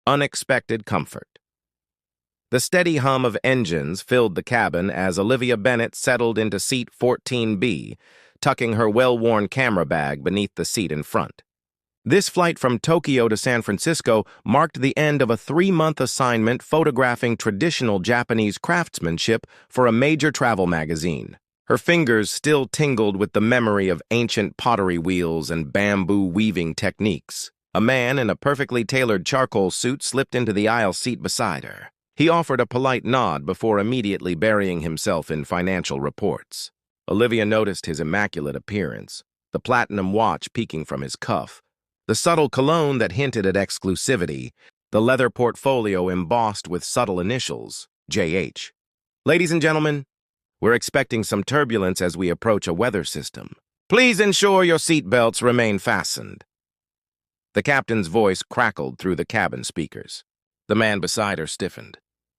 unexpected comfort. The steady hum of engines filled the cabin as Olivia Bennet settled into seat 14B, tucking her well-worn camera bag beneath the seat in front. This flight from Tokyo to San Francisco marked the end of a 3-month assignment photographing traditional Japanese craftsmanship for a major travel magazine. Her fingers still tingled with the memory of ancient pottery wheels and bamboo weaving techniques. A man in a perfectly tailored charcoal suit slipped into the aisle seat beside her. He offered a polite nod before immediately burying himself in financial reports. Olivia noticed his immaculate appearance, the platinum watch peeking from his cuff, the subtle cologne that hinted at exclusivity, the leather portfolio embossed with subtle initials, JH. Ladies and gentlemen, we're expecting some turbulence as we approach a weather system. Please ensure your seatbelts remain fastened. The captain's voice crackled through the cabin speakers. The man beside her stiffened.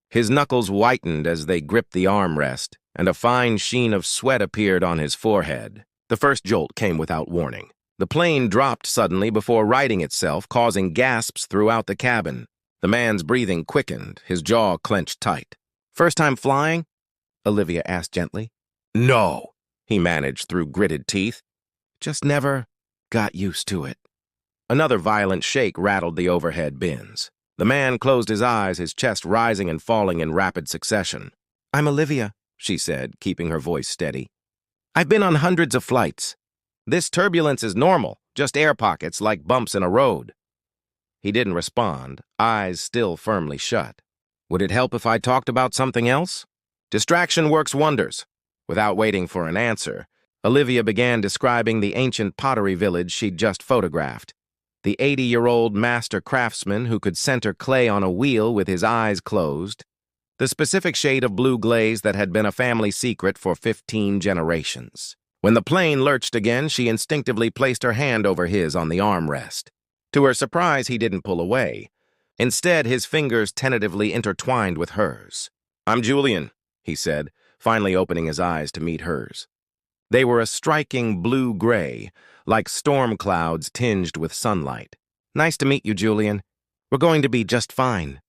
His knuckles whitened as they gripped the armrest, and a fine sheen of sweat appeared on his forehead. The first jolt came without warning. The plane dropped suddenly before righting itself, causing gasps throughout the cabin. The man's breathing quickened, his jaw clenched tight. "First time flying?" Olivia asked gently. "No," he managed through gritted teeth. "Just never got used to it." Another violent shake rattled the overhead bins. The man closed his eyes, his chest rising and falling in rapid succession. "I'm Olivia," she said, keeping her voice steady. "I've been on hundreds of flights. This turbulence is normal, just air pockets like bumps in a road." He didn't respond, eyes still firmly shut. Would it help if I talked about something else? Distraction works wonders. Without waiting for an answer, Olivia began describing the ancient pottery village she'd just photographed. The 80-year-old master craftsman who could center clay on a wheel with his eyes closed. The specific shade of blue glaze that had been a family secret for 15 generations. When the plane lurched again, she instinctively placed her hand over his on the armrest. To her surprise, he didn't pull away. Instead, his fingers tentatively intertwined with hers. "I'm Julian," he said, finally opening his eyes to meet hers. They were a striking blue-gray, like storm clouds tinged with sunlight. "Nice to meet you, Julian. We're going to be just fine."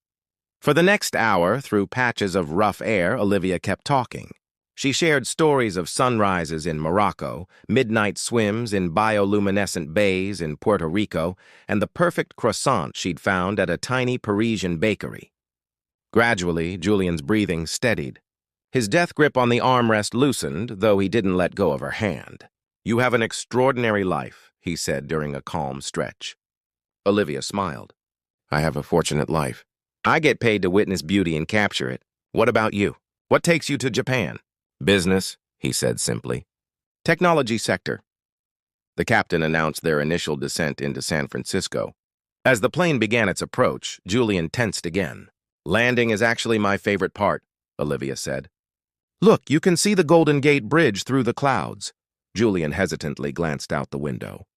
For the next hour, through patches of rough air, Olivia kept talking. She shared stories of sunrises in Morocco, midnight swims in bioluminescent bays in Puerto Rico, and the perfect croissant she'd found at a tiny Parisian bakery. Gradually, Julian's breathing steadied. His death grip on the armrest loosened, though he didn't let go of her hand. "You have an extraordinary life," he said during a calm stretch. Olivia smiled. "I have a fortunate life. I get paid to witness beauty and capture it. What about you? What takes you to Japan?" "Business," he said simply. "Technology sector." The captain announced their initial descent into San Francisco. As the plane began its approach, Julian tensed again. "Landing is actually my favorite part," Olivia said. "Look, you can see the Golden Gate Bridge through the clouds." Julian hesitantly glanced out the window.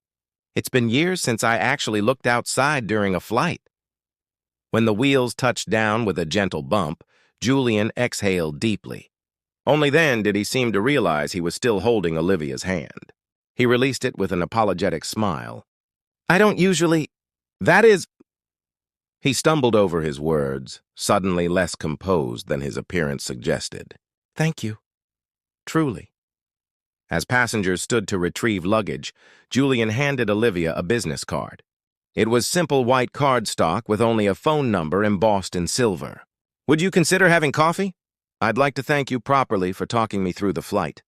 "It's been years since I actually looked outside during a flight." When the wheels touched down with a gentle bump, Julian exhaled deeply. Only then did he seem to realize he was still holding Olivia's hand. He released it with an apologetic smile. "I don't usually... that is..." He stumbled over his words, suddenly less composed than his appearance suggested. "Thank you. Truly." As passengers stood to retrieve luggage, Julian handed Olivia a business card. It was simple white cardstock with only a phone number embossed in silver. "Would you consider having coffee? I'd like to thank you properly for talking me through the flight."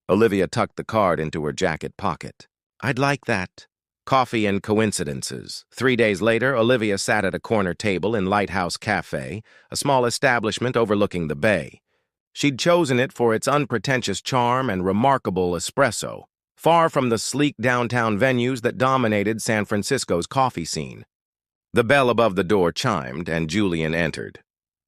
Olivia tucked the card into her jacket pocket. "I'd like that." Coffee and coincidences. 3 days later, Olivia sat at a corner table in Lighthouse Cafe, a small establishment overlooking the bay. She'd chosen it for its unpretentious charm and remarkable espresso, far from the sleek downtown venues that dominated San Francisco's coffee scene. The bell above the door chimed, and Julian entered.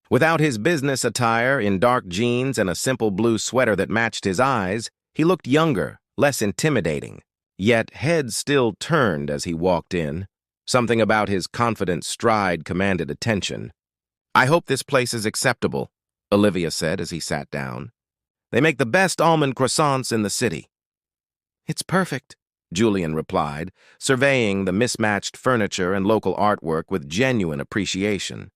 Without his business attire, in dark jeans and a simple blue sweater that matched his eyes, he looked younger, less intimidating. Yet heads still turned as he walked in. Something about his confident stride commanded attention. "I hope this place is acceptable," Olivia said as he sat down. "They make the best almond croissants in the city." "It's perfect," Julian replied, surveying the mismatched furniture and local artwork with genuine appreciation.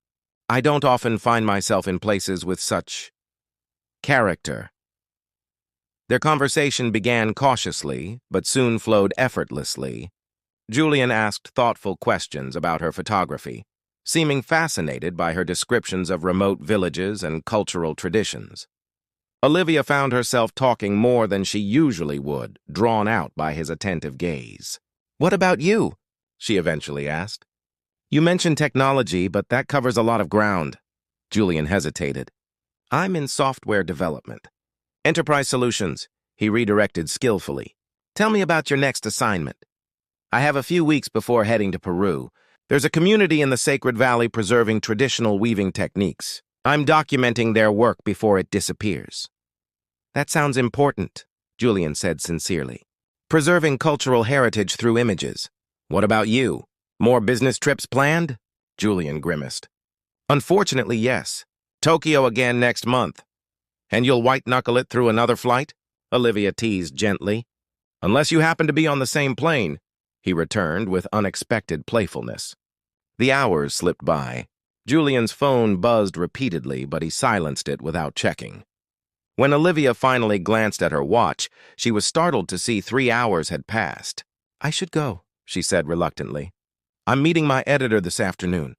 I don't often find myself in places with such character. Their conversation began cautiously, but soon flowed effortlessly. Julian asked thoughtful questions about her photography, seeming fascinated by her descriptions of remote villages and cultural traditions. Olivia found herself talking more than she usually would, drawn out by his attentive gaze. "What about you?" she eventually asked. "You mentioned technology, but that covers a lot of ground." Julian hesitated. "I'm in software development. Enterprise solutions," he redirected skillfully. "Tell me about your next assignment." "I have a few weeks before heading to Peru. There's a community in the Sacred Valley preserving traditional weaving techniques. I'm documenting their work before it disappears." "That sounds important," Julian said sincerely. "Preserving cultural heritage through images. What about you? More business trips planned?" Julian grimaced. "Unfortunately, yes. Tokyo again next month." "And you'll white-knuckle it through another flight?" Olivia teased gently. "Unless you happen to be on the same plane," he returned with unexpected playfulness. The hours slipped by. Julian's phone buzzed repeatedly, but he silenced it without checking. When Olivia finally glanced at her watch, she was startled to see 3 hours had passed. "I should go," she said reluctantly. "I'm meeting my editor this afternoon."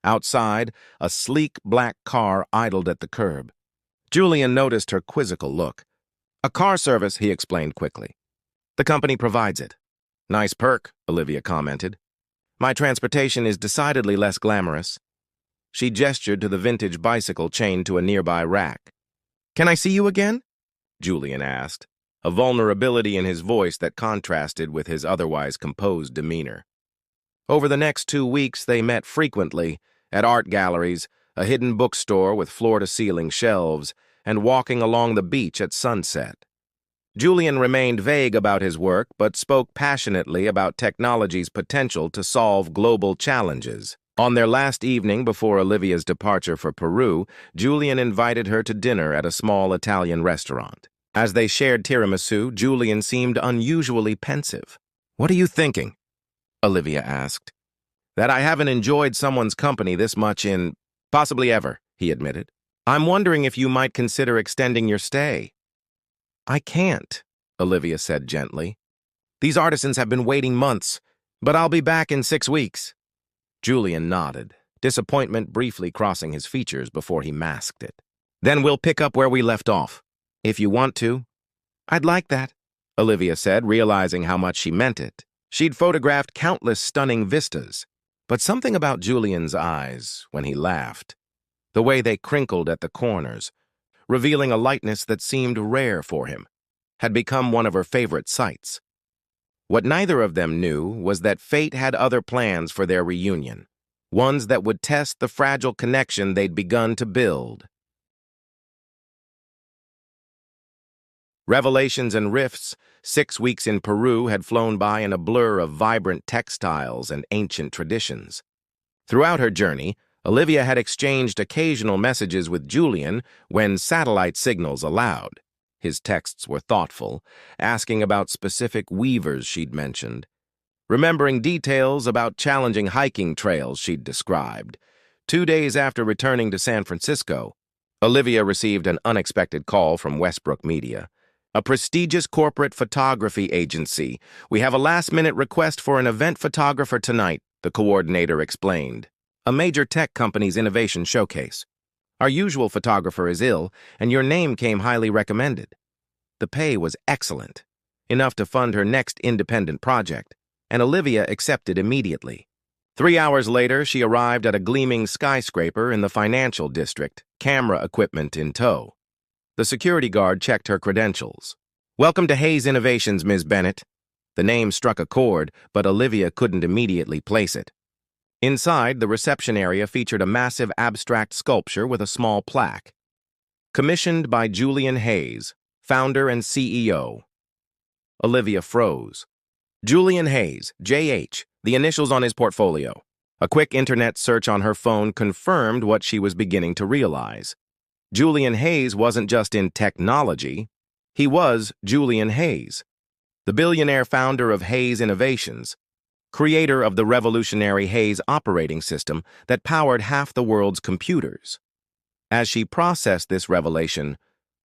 Outside, a sleek black car idled at the curb. Julian noticed her quizzical look. "A car service," he explained quickly. "The company provides it." "Nice perk," Olivia commented. "My transportation is decidedly less glamorous." She gestured to the vintage bicycle chained to a nearby rack. "Can I see you again?" Julian asked, a vulnerability in his voice that contrasted with his otherwise composed demeanor. Over the next 2 weeks, they met frequently, at art galleries, a hidden bookstore with floor-to-ceiling shelves, and walking along the beach at sunset. Julian remained vague about his work, but spoke passionately about technology's potential to solve global challenges. On their last evening before Olivia's departure for Peru, Julian invited her to dinner at a small Italian restaurant. As they shared tiramisu, Julian seemed unusually pensive. "What are you thinking?" Olivia asked. "That I haven't enjoyed someone's company this much in possibly ever," he admitted. "I'm wondering if you might consider extending your stay." "I can't," Olivia said gently. "These artisans have been waiting months, but I'll be back in 6 weeks." Julian nodded, disappointment briefly crossing his features before he masked it. "Then we'll pick up where we left off, if you want to." "I'd like that," Olivia said, realizing how much she meant it. She'd photographed countless stunning vistas, but something about Julian's eyes, when he laughed, the way they crinkled at the corners, revealing a lightness that seemed rare for him, had become one of her favorite sights. What neither of them knew was that fate had other plans for their reunion, ones that would test the fragile connection they'd begun to build. Revelations and rifts, 6 weeks in Peru had flown by in a blur of vibrant textiles and ancient traditions. Throughout her journey, Olivia had exchanged occasional messages with Julian when satellite signals allowed. His texts were thoughtful, asking about specific weavers she'd mentioned, remembering details about challenging hiking trails she'd described. 2 days after returning to San Francisco, Olivia received an unexpected call from Westbrook Media, a prestigious corporate photography agency. "We have a last-minute request for an event photographer tonight," the coordinator explained. "A major tech company's innovation showcase. Our usual photographer is ill, and your name came highly recommended." The pay was excellent, enough to fund her next independent project, and Olivia accepted immediately. 3 hours later, she arrived at a gleaming skyscraper in the financial district, camera equipment in tow. The security guard checked her credentials. "Welcome to Hayes Innovations, Ms. Bennett." The name struck a chord, but Olivia couldn't immediately place it. Inside, the reception area featured a massive abstract sculpture with a small plaque. "Commissioned by Julian Hayes, founder and CEO." Olivia froze. Julian Hayes, J.H., the initials on his portfolio. A quick internet search on her phone confirmed what she was beginning to realize. Julian Hayes wasn't just in technology, he was Julian Hayes. the billionaire founder of Hayes Innovations, creator of the revolutionary Hayes operating system that powered half the world's computers. As she processed this revelation,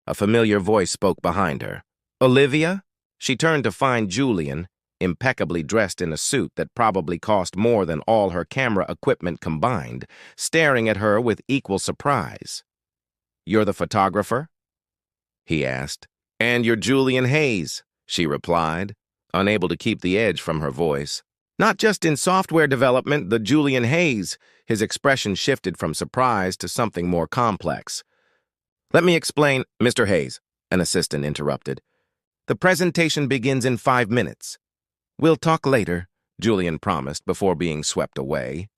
a familiar voice spoke behind her. "Olivia?" She turned to find Julian, impeccably dressed in a suit that probably cost more than all her camera equipment combined, staring at her with equal surprise. "You're the photographer?" he asked. "And you're Julian Hayes," she replied, unable to keep the edge from her voice. "Not just in software development, the Julian Hayes." His expression shifted from surprise to something more complex. "Let me explain." "Mr. Hayes," an assistant interrupted. "The presentation begins in 5 minutes. "We'll talk later," Julian promised before being swept away.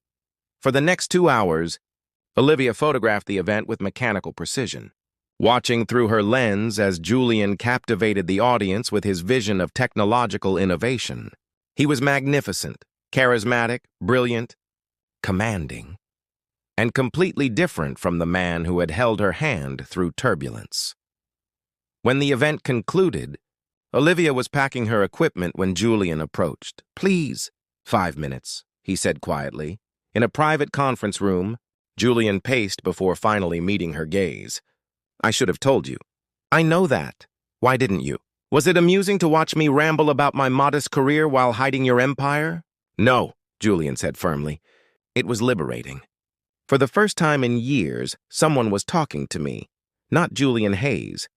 For the next 2 hours, Olivia photographed the event with mechanical precision, watching through her lens as Julian captivated the audience with his vision of technological innovation. He was magnificent, charismatic, brilliant, commanding, and completely different from the man who had held her hand through turbulence. When the event concluded, Olivia was packing her equipment when Julian approached. "Please." "5 minutes," he said quietly. In a private conference room, Julian paced before finally meeting her gaze. "I should have told you." "I know that. Why didn't you? Was it amusing to watch me ramble about my modest career while hiding your empire?" "No," Julian said firmly. "It was liberating. For the first time in years, someone was talking to me. Not Julian Hayes.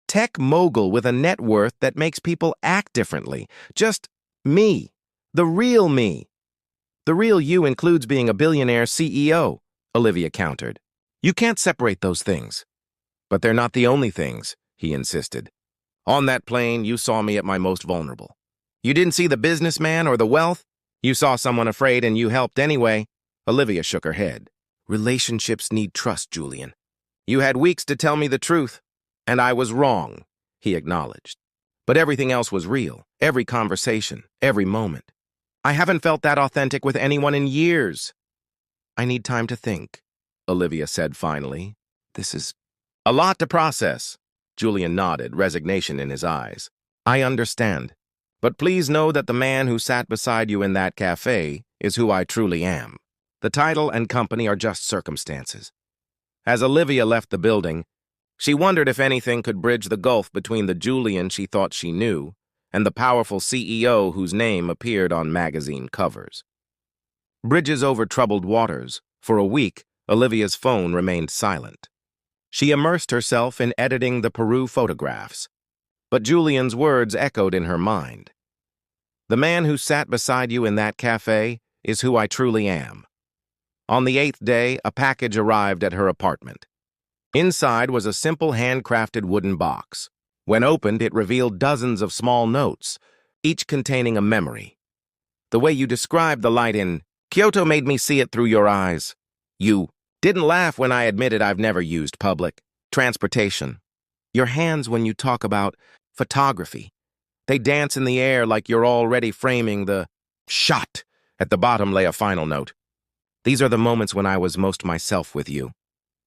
Tech mogul with a net worth that makes people act differently. Just me. The real me." "The real you includes being a billionaire CEO," Olivia countered. "You can't separate those things." "But they're not the only things," he insisted. "On that plane, you saw me at my most vulnerable. You didn't see the businessman or the wealth. You saw someone afraid and you helped anyway." Olivia shook her head. "Relationships need trust, Julian. You had weeks to tell me the truth. And I was wrong," he acknowledged. "But everything else was real. Every conversation, every moment. I haven't felt that authentic with anyone in years." "I need time to think," Olivia said finally. "This is a lot to process." Julian nodded, resignation in his eyes. "I understand. But please know that the man who sat beside you in that cafe is who I truly am. The title and company are just circumstances." As Olivia left the building, she wondered if anything could bridge the gulf between the Julian she thought she knew and the powerful CEO whose name appeared on magazine covers. Bridges over troubled waters. For a week, Olivia's phone remained silent. She immersed herself in editing the Peru photographs, but Julian's words echoed in her mind. "The man who sat beside you in that cafe is who I truly am." On the 8th day, a package arrived at her apartment. Inside was a simple handcrafted wooden box. When opened, it revealed dozens of small notes, each containing a memory. "The way you described the light in Kyoto made me see it through your eyes. You didn't laugh when I admitted I've never used public transportation. Your hands when you talk about photography. They dance in the air like you're already framing the shot." At the bottom lay a final note. "These are the moments when I was most myself with you.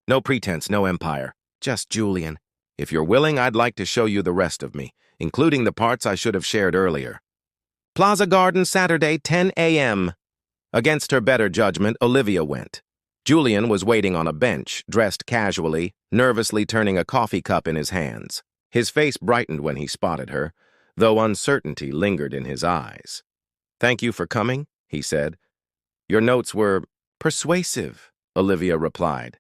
No pretense, no empire. Just Julian. If you're willing, I'd like to show you the rest of me, including the parts I should have shared earlier." Plaza Garden, Saturday, 10 a.m. Against her better judgment, Olivia went. Julian was waiting on a bench, dressed casually, nervously turning a coffee cup in his hands. His face brightened when he spotted her, though uncertainty lingered in his eyes. "Thank you for coming," he said. "Your notes were persuasive," Olivia replied.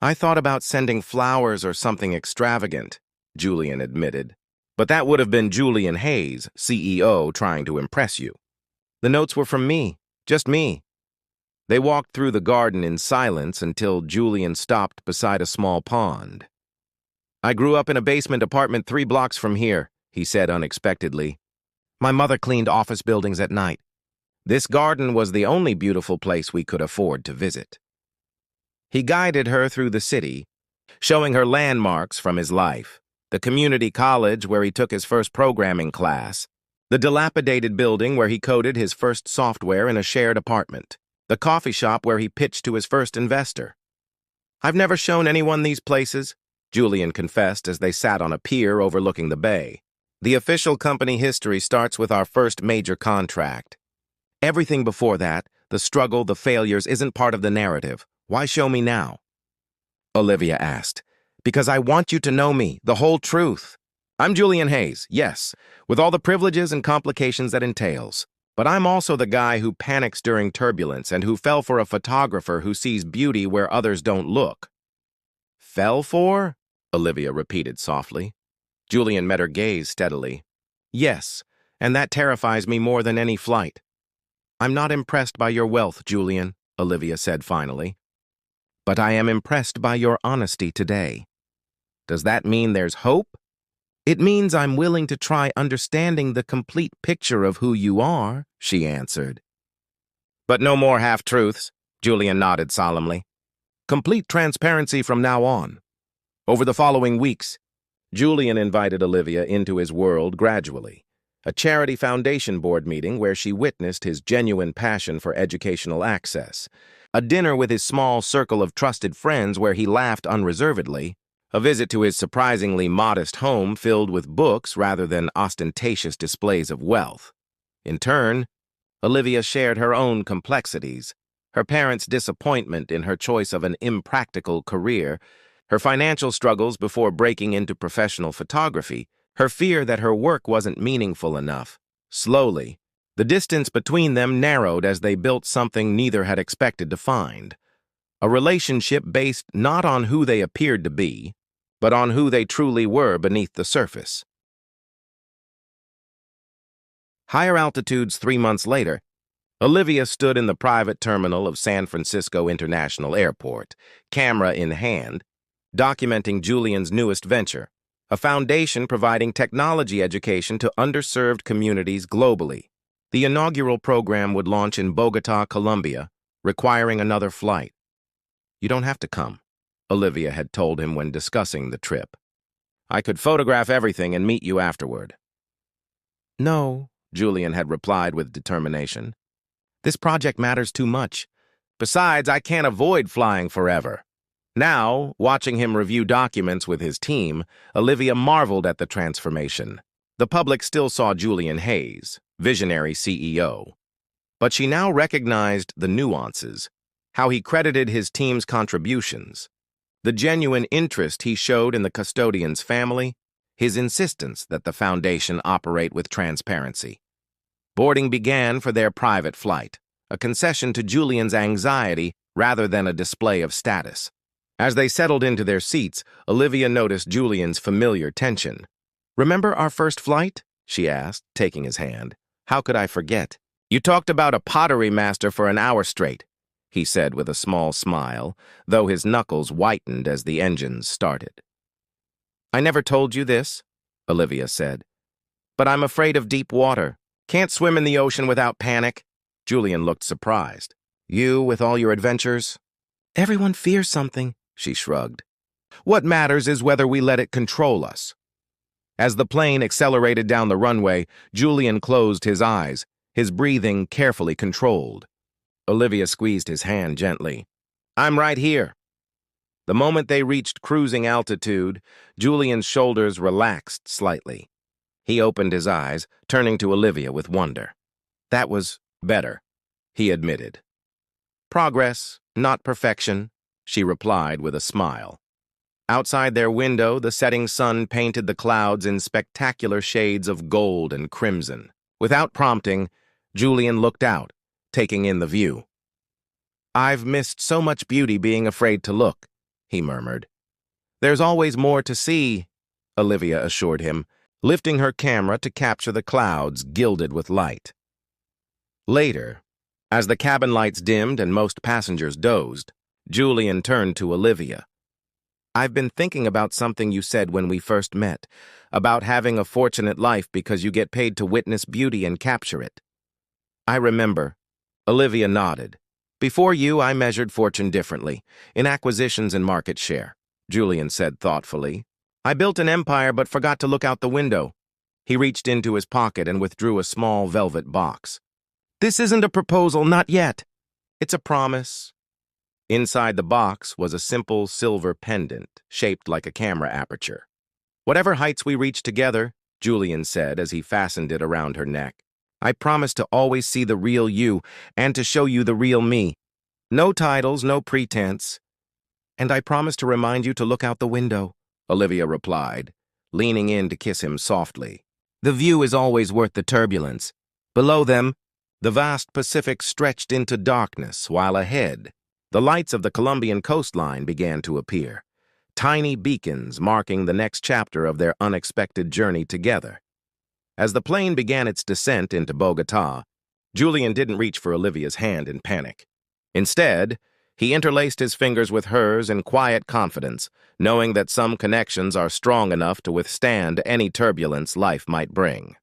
"I thought about sending flowers or something extravagant," Julian admitted. "But that would have been Julian Hayes, CEO, trying to impress you. The notes were from me, just me." They walked through the garden in silence until Julian stopped beside a small pond. "I grew up in a basement apartment 3 blocks from here," he said unexpectedly. "My mother cleaned office buildings at night. This garden was the only beautiful place we could afford to visit." He guided her through the city, showing her landmarks from his life: the community college where he took his first programming class, the dilapidated building where he coded his first software in a shared apartment, the coffee shop where he pitched to his first investor. "I've never shown anyone these places," Julian confessed as they sat on a pier overlooking the bay. The official company history starts with our first major contract. Everything before that, the struggle, the failures, isn't part of the narrative. Why show me now? Olivia asked. Because I want you to know me, the whole truth. I'm Julian Hayes, yes, with all the privileges and complications that entails. But I'm also the guy who panics during turbulence and who fell for a photographer who sees beauty where others don't look. Fell for? Olivia repeated softly. Julian met her gaze steadily. Yes, and that terrifies me more than any flight. I'm not impressed by your wealth, Julian, Olivia said finally. But I am impressed by your honesty today. Does that mean there's hope? It means I'm willing to try understanding the complete picture of who you are, she answered. But no more half-truths, Julian nodded solemnly. Complete transparency from now on. Over the following weeks, Julian invited Olivia into his world gradually. A charity foundation board meeting where she witnessed his genuine passion for educational access. A dinner with his small circle of trusted friends where he laughed unreservedly. A visit to his surprisingly modest home filled with books rather than ostentatious displays of wealth. In turn, Olivia shared her own complexities, her parents' disappointment in her choice of an impractical career, her financial struggles before breaking into professional photography, her fear that her work wasn't meaningful enough. Slowly, the distance between them narrowed as they built something neither had expected to find. A relationship based not on who they appeared to be, but on who they truly were beneath the surface. Higher altitudes 3 months later, Olivia stood in the private terminal of San Francisco International Airport, camera in hand, documenting Julian's newest venture, a foundation providing technology education to underserved communities globally. The inaugural program would launch in Bogota, Colombia, requiring another flight. You don't have to come, Olivia had told him when discussing the trip. I could photograph everything and meet you afterward. No, Julian had replied with determination. This project matters too much. Besides, I can't avoid flying forever. Now, watching him review documents with his team, Olivia marveled at the transformation. The public still saw Julian Hayes, visionary CEO. But she now recognized the nuances, how he credited his team's contributions, the genuine interest he showed in the custodian's family, his insistence that the foundation operate with transparency. Boarding began for their private flight, a concession to Julian's anxiety rather than a display of status. As they settled into their seats, Olivia noticed Julian's familiar tension. Remember our first flight? She asked, taking his hand. How could I forget? You talked about a pottery master for an hour straight, he said with a small smile, though his knuckles whitened as the engines started. I never told you this, Olivia said. But I'm afraid of deep water. Can't swim in the ocean without panic. Julian looked surprised. You, with all your adventures? Everyone fears something, she shrugged. What matters is whether we let it control us. As the plane accelerated down the runway, Julian closed his eyes, his breathing carefully controlled. Olivia squeezed his hand gently. I'm right here. The moment they reached cruising altitude, Julian's shoulders relaxed slightly. He opened his eyes, turning to Olivia with wonder. That was better, he admitted. Progress, not perfection, she replied with a smile. Outside their window, the setting sun painted the clouds in spectacular shades of gold and crimson. Without prompting, Julian looked out, taking in the view. I've missed so much beauty being afraid to look, he murmured. There's always more to see, Olivia assured him, lifting her camera to capture the clouds gilded with light. Later, as the cabin lights dimmed and most passengers dozed, Julian turned to Olivia. I've been thinking about something you said when we first met, about having a fortunate life because you get paid to witness beauty and capture it. I remember. Olivia nodded. Before you, I measured fortune differently, in acquisitions and market share, Julian said thoughtfully. I built an empire but forgot to look out the window. He reached into his pocket and withdrew a small velvet box. This isn't a proposal, not yet. It's a promise. Inside the box was a simple silver pendant, shaped like a camera aperture. Whatever heights we reach together, Julian said as he fastened it around her neck. "I promise to always see the real you and to show you the real me. No titles, no pretense. And I promise to remind you to look out the window," Olivia replied, leaning in to kiss him softly. "The view is always worth the turbulence. Below them, the vast Pacific stretched into darkness, while ahead, the lights of the Colombian coastline began to appear, tiny beacons marking the next chapter of their unexpected journey together. As the plane began its descent into Bogotá, Julian didn't reach for Olivia's hand in panic. Instead, he interlaced his fingers with hers in quiet confidence, knowing that some connections are strong enough to withstand any turbulence life might bring.